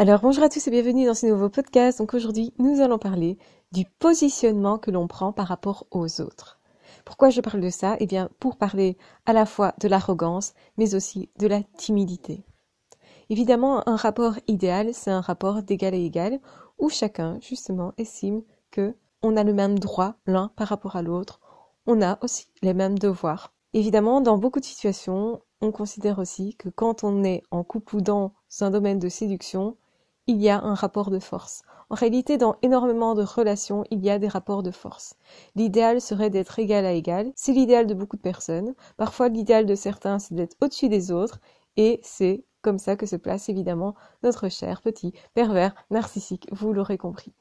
Alors bonjour à tous et bienvenue dans ce nouveau podcast. Donc aujourd'hui, nous allons parler du positionnement que l'on prend par rapport aux autres. Pourquoi je parle de ça? Eh bien, pour parler à la fois de l'arrogance, mais aussi de la timidité. Évidemment, un rapport idéal, c'est un rapport d'égal à égal, où chacun, justement, estime que on a le même droit l'un par rapport à l'autre. On a aussi les mêmes devoirs. Évidemment, dans beaucoup de situations, on considère aussi que quand on est en couple ou dans un domaine de séduction, il y a un rapport de force. En réalité, dans énormément de relations, il y a des rapports de force. L'idéal serait d'être égal à égal. C'est l'idéal de beaucoup de personnes. Parfois, l'idéal de certains, c'est d'être au-dessus des autres. Et c'est comme ça que se place évidemment notre cher petit pervers narcissique, vous l'aurez compris.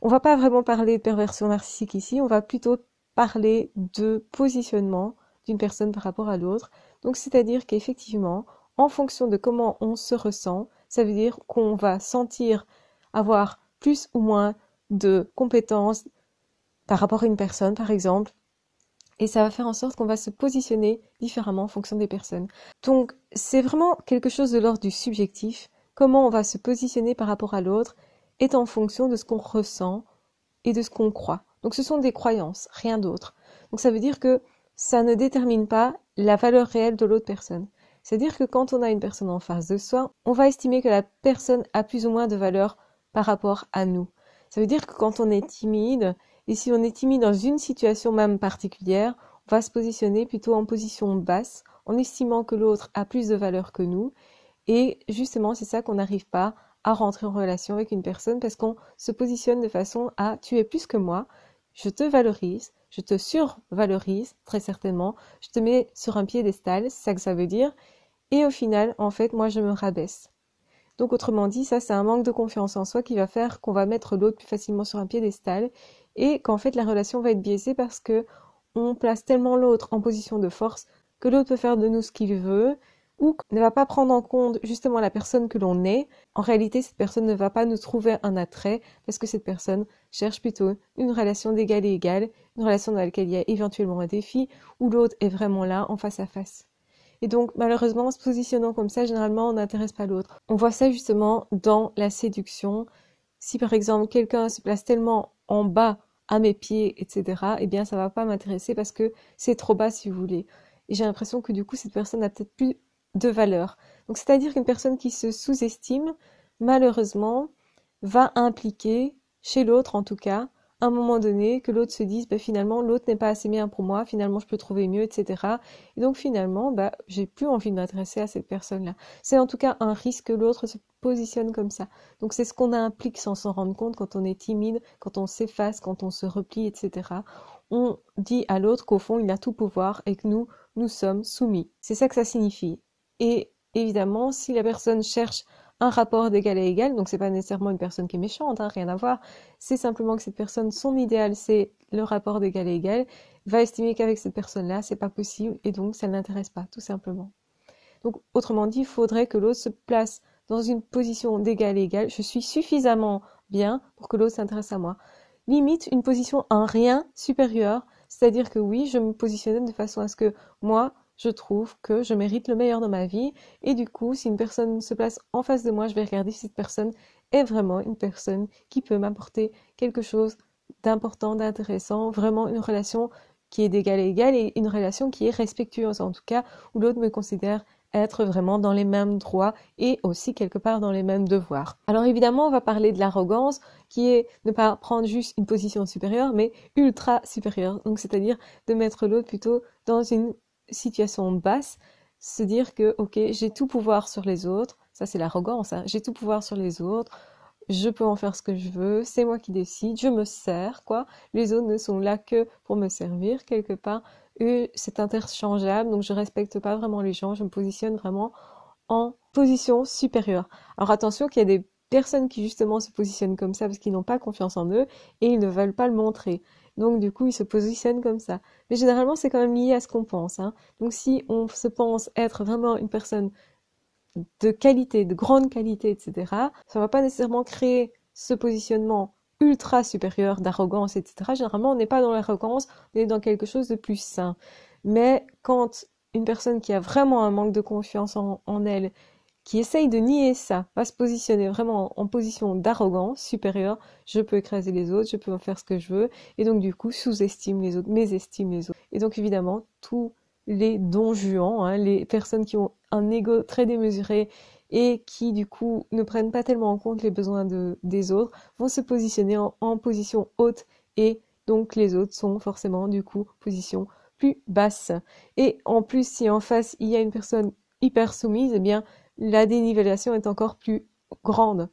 On va pas vraiment parler de perversion narcissique ici, on va plutôt parler de positionnement d'une personne par rapport à l'autre. Donc c'est-à-dire qu'effectivement, en fonction de comment on se ressent, ça veut dire qu'on va sentir avoir plus ou moins de compétences par rapport à une personne, par exemple, et ça va faire en sorte qu'on va se positionner différemment en fonction des personnes. Donc, c'est vraiment quelque chose de l'ordre du subjectif. Comment on va se positionner par rapport à l'autre est en fonction de ce qu'on ressent et de ce qu'on croit. Donc, ce sont des croyances, rien d'autre. Donc, ça veut dire que ça ne détermine pas la valeur réelle de l'autre personne. C'est-à-dire que quand on a une personne en face de soi, on va estimer que la personne a plus ou moins de valeur par rapport à nous. Ça veut dire que quand on est timide, et si on est timide dans une situation même particulière, on va se positionner plutôt en position basse, en estimant que l'autre a plus de valeur que nous. Et justement, c'est ça qu'on n'arrive pas à rentrer en relation avec une personne parce qu'on se positionne de façon à tu es plus que moi, je te valorise, je te survalorise très certainement, je te mets sur un piédestal, c'est ça que ça veut dire. Et au final, en fait, moi, je me rabaisse. Donc, autrement dit, ça, c'est un manque de confiance en soi qui va faire qu'on va mettre l'autre plus facilement sur un piédestal et qu'en fait, la relation va être biaisée parce que on place tellement l'autre en position de force que l'autre peut faire de nous ce qu'il veut ou ne va pas prendre en compte justement la personne que l'on est. En réalité, cette personne ne va pas nous trouver un attrait parce que cette personne cherche plutôt une relation d'égal à égal, une relation dans laquelle il y a éventuellement un défi où l'autre est vraiment là en face à face. Et donc, malheureusement, en se positionnant comme ça, généralement, on n'intéresse pas l'autre. On voit ça justement dans la séduction. Si par exemple, quelqu'un se place tellement en bas à mes pieds, etc., eh bien, ça va pas m'intéresser parce que c'est trop bas, si vous voulez. Et j'ai l'impression que du coup, cette personne n'a peut-être plus de valeur. Donc, c'est-à-dire qu'une personne qui se sous-estime, malheureusement, va impliquer, chez l'autre en tout cas, à un moment donné, que l'autre se dise, bah, finalement, l'autre n'est pas assez bien pour moi, finalement, je peux trouver mieux, etc. Et donc, finalement, bah, j'ai plus envie de m'intéresser à cette personne-là. C'est en tout cas un risque que l'autre se positionne comme ça. Donc, c'est ce qu'on implique sans s'en rendre compte quand on est timide, quand on s'efface, quand on se replie, etc. On dit à l'autre qu'au fond, il a tout pouvoir et que nous sommes soumis. C'est ça que ça signifie. Et évidemment, si la personne cherche un rapport d'égal à égal, donc c'est pas nécessairement une personne qui est méchante, hein, rien à voir, c'est simplement que cette personne, son idéal, c'est le rapport d'égal à égal, va estimer qu'avec cette personne-là, c'est pas possible, et donc ça ne l'intéresse pas, tout simplement. Donc, autrement dit, il faudrait que l'autre se place dans une position d'égal à égal. Je suis suffisamment bien pour que l'autre s'intéresse à moi. Limite, une position en rien supérieure, c'est-à-dire que oui, je me positionnais de façon à ce que moi, je trouve que je mérite le meilleur dans ma vie. Et du coup, si une personne se place en face de moi, je vais regarder si cette personne est vraiment une personne qui peut m'apporter quelque chose d'important, d'intéressant, vraiment une relation qui est d'égal à égal et une relation qui est respectueuse en tout cas, où l'autre me considère être vraiment dans les mêmes droits et aussi quelque part dans les mêmes devoirs. Alors évidemment, on va parler de l'arrogance qui est ne pas prendre juste une position supérieure, mais ultra supérieure. Donc c'est-à-dire de mettre l'autre plutôt dans une situation basse, se dire que ok, j'ai tout pouvoir sur les autres, ça c'est l'arrogance, hein. J'ai tout pouvoir sur les autres, je peux en faire ce que je veux, c'est moi qui décide, je me sers, quoi. Les autres ne sont là que pour me servir, quelque part. Et c'est interchangeable, donc je respecte pas vraiment les gens, je me positionne vraiment en position supérieure. Alors attention qu'il y a des personnes qui justement se positionnent comme ça parce qu'ils n'ont pas confiance en eux et ils ne veulent pas le montrer. Donc du coup, ils se positionnent comme ça. Mais généralement, c'est quand même lié à ce qu'on pense, hein. Donc si on se pense être vraiment une personne de qualité, de grande qualité, etc., ça va pas nécessairement créer ce positionnement ultra supérieur d'arrogance, etc. Généralement, on n'est pas dans l'arrogance, on est dans quelque chose de plus sain. Mais quand une personne qui a vraiment un manque de confiance en elle, qui essaye de nier ça, va se positionner vraiment en position d'arrogance supérieure. Je peux écraser les autres, je peux en faire ce que je veux, et donc du coup sous-estime les autres, mésestime les autres. Et donc évidemment, tous les don Juan, hein, les personnes qui ont un ego très démesuré et qui du coup ne prennent pas tellement en compte les besoins des autres, vont se positionner en position haute, et donc les autres sont forcément du coup position plus basse. Et en plus, si en face il y a une personne hyper soumise, eh bien la dénivellation est encore plus grande.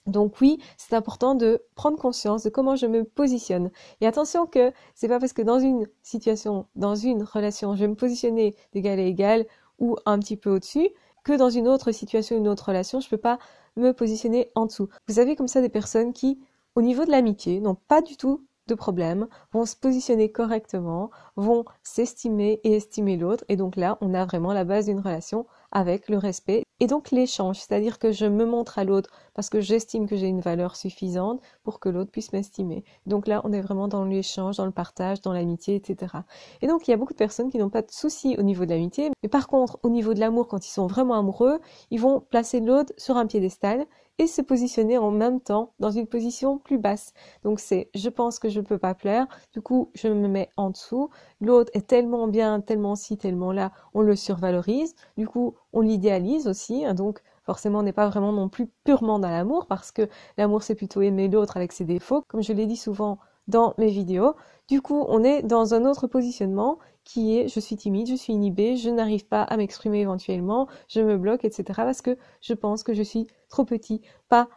Donc oui, c'est important de prendre conscience de comment je me positionne. Et attention que c'est pas parce que dans une situation, dans une relation, je vais me positionner d'égal à égal ou un petit peu au-dessus, que dans une autre situation, une autre relation, je peux pas me positionner en dessous. Vous avez comme ça des personnes qui, au niveau de l'amitié, n'ont pas du tout de problème, vont se positionner correctement, vont s'estimer et estimer l'autre. Et donc là, on a vraiment la base d'une relation avec le respect et donc l'échange. C'est-à-dire que je me montre à l'autre parce que j'estime que j'ai une valeur suffisante pour que l'autre puisse m'estimer. Donc là, on est vraiment dans l'échange, dans le partage, dans l'amitié, etc. Et donc, il y a beaucoup de personnes qui n'ont pas de soucis au niveau de l'amitié, mais par contre, au niveau de l'amour, quand ils sont vraiment amoureux, ils vont placer l'autre sur un piédestal et se positionner en même temps dans une position plus basse. Donc c'est, je pense que je ne peux pas plaire, du coup, je me mets en dessous, l'autre est tellement bien, tellement ci, tellement là, on le survalorise, du coup, on l'idéalise aussi, hein, donc forcément, on n'est pas vraiment non plus purement dans l'amour, parce que l'amour, c'est plutôt aimer l'autre avec ses défauts, comme je l'ai dit souvent dans mes vidéos. Du coup, on est dans un autre positionnement qui est je suis timide, je suis inhibée, je n'arrive pas à m'exprimer éventuellement, je me bloque, etc. parce que je pense que je suis trop petit, pas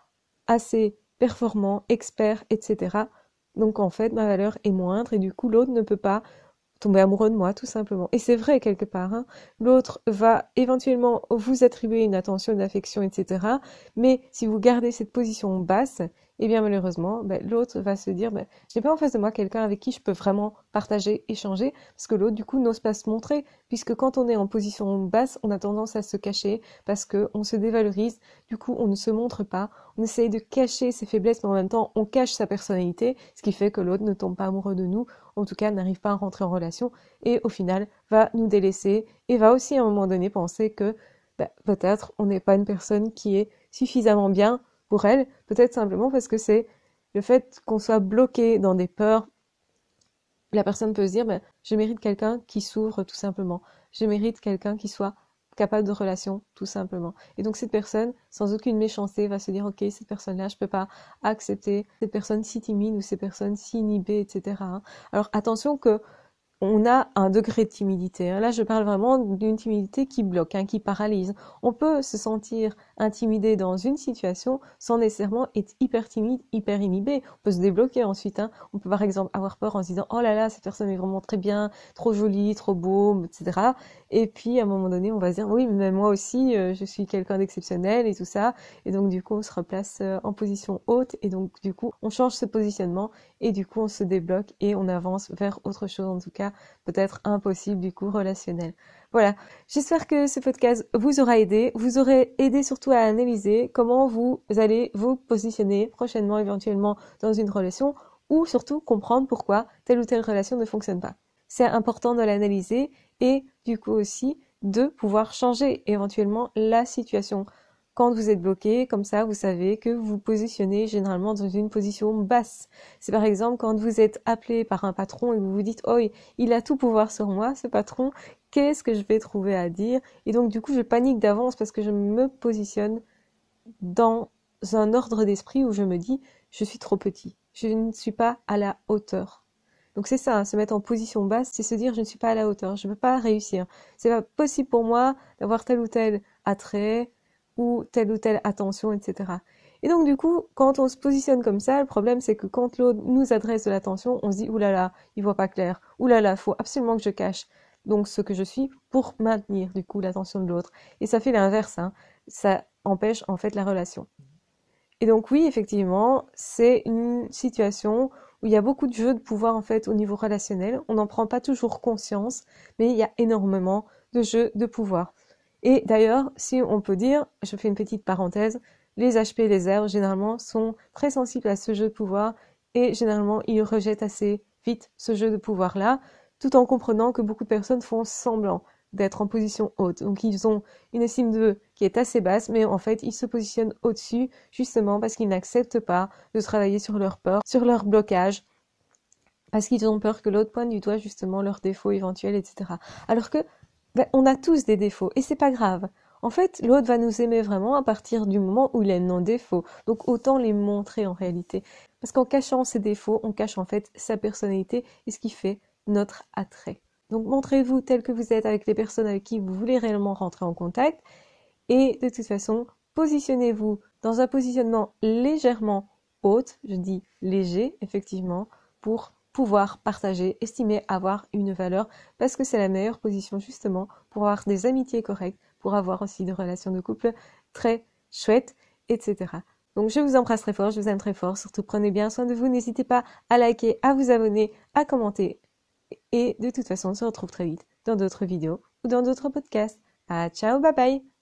assez performant, expert, etc. Donc en fait, ma valeur est moindre et du coup, l'autre ne peut pas tomber amoureux de moi, tout simplement. Et c'est vrai quelque part, hein. L'autre va éventuellement vous attribuer une attention, une affection, etc. Mais si vous gardez cette position basse, eh bien malheureusement, l'autre va se dire, je n'ai pas en face de moi quelqu'un avec qui je peux vraiment partager, échanger, parce que l'autre, du coup, n'ose pas se montrer, puisque quand on est en position basse, on a tendance à se cacher, parce qu'on se dévalorise, du coup, on ne se montre pas, on essaye de cacher ses faiblesses, mais en même temps, on cache sa personnalité, ce qui fait que l'autre ne tombe pas amoureux de nous, en tout cas, n'arrive pas à rentrer en relation, et au final, va nous délaisser, et va aussi à un moment donné penser que peut-être on n'est pas une personne qui est suffisamment bien pour elle, peut-être simplement parce que c'est le fait qu'on soit bloqué dans des peurs. La personne peut se dire, je mérite quelqu'un qui s'ouvre tout simplement. Je mérite quelqu'un qui soit capable de relation tout simplement. Et donc cette personne, sans aucune méchanceté, va se dire, ok, cette personne-là, je peux pas accepter cette personne si timide ou ces personnes si inhibées, etc. Alors attention que on a un degré de timidité, hein. Là, je parle vraiment d'une timidité qui bloque, hein, qui paralyse. On peut se sentir intimidé dans une situation sans nécessairement être hyper timide, hyper inhibé. On peut se débloquer ensuite, hein. On peut par exemple avoir peur en se disant « Oh là là, cette personne est vraiment très bien, trop jolie, trop beau, etc. » Et puis, à un moment donné, on va se dire « Oui, mais moi aussi, je suis quelqu'un d'exceptionnel et tout ça. » Et donc, du coup, on se replace en position haute et donc, du coup, on change ce positionnement et du coup, on se débloque et on avance vers autre chose, en tout cas, peut-être impossible du coup relationnel. Voilà, j'espère que ce podcast vous aura aidé, vous aurez aidé surtout à analyser comment vous allez vous positionner prochainement éventuellement dans une relation ou surtout comprendre pourquoi telle ou telle relation ne fonctionne pas. C'est important de l'analyser et du coup aussi de pouvoir changer éventuellement la situation. Quand vous êtes bloqué, comme ça, vous savez que vous vous positionnez généralement dans une position basse. C'est par exemple quand vous êtes appelé par un patron et vous vous dites « Oh, il a tout pouvoir sur moi, ce patron, qu'est-ce que je vais trouver à dire ?» Et donc du coup, je panique d'avance parce que je me positionne dans un ordre d'esprit où je me dis « Je suis trop petit, je ne suis pas à la hauteur. » Donc c'est ça, hein, se mettre en position basse, c'est se dire « Je ne suis pas à la hauteur, je ne peux pas réussir. C'est pas possible pour moi d'avoir tel ou tel attrait, ou telle attention, etc. » Et donc du coup, quand on se positionne comme ça, le problème c'est que quand l'autre nous adresse de l'attention, on se dit « Ouh là là, il voit pas clair. Ouh là là, faut absolument que je cache donc ce que je suis pour maintenir du coup l'attention de l'autre. » Et ça fait l'inverse, hein. Ça empêche en fait la relation. Et donc oui, effectivement, c'est une situation où il y a beaucoup de jeux de pouvoir en fait au niveau relationnel. On n'en prend pas toujours conscience, mais il y a énormément de jeux de pouvoir. Et d'ailleurs, si on peut dire, je fais une petite parenthèse, les HP et les herbes, généralement, sont très sensibles à ce jeu de pouvoir et généralement, ils rejettent assez vite ce jeu de pouvoir-là, tout en comprenant que beaucoup de personnes font semblant d'être en position haute. Donc ils ont une estime d'eux qui est assez basse, mais en fait ils se positionnent au-dessus justement parce qu'ils n'acceptent pas de travailler sur leur peur, sur leur blocage, parce qu'ils ont peur que l'autre pointe du doigt justement leurs défauts éventuels, etc. Alors que on a tous des défauts et c'est pas grave. En fait, l'autre va nous aimer vraiment à partir du moment où il aime nos défauts. Donc autant les montrer en réalité. Parce qu'en cachant ses défauts, on cache en fait sa personnalité et ce qui fait notre attrait. Donc montrez-vous tel que vous êtes avec les personnes avec qui vous voulez réellement rentrer en contact. Et de toute façon, positionnez-vous dans un positionnement légèrement haute, je dis léger effectivement, pour pouvoir partager, estimer avoir une valeur, parce que c'est la meilleure position justement pour avoir des amitiés correctes, pour avoir aussi des relations de couple très chouettes, etc. Donc je vous embrasse très fort, je vous aime très fort, surtout prenez bien soin de vous, n'hésitez pas à liker, à vous abonner, à commenter, et de toute façon on se retrouve très vite dans d'autres vidéos ou dans d'autres podcasts. Ah, ciao, bye bye!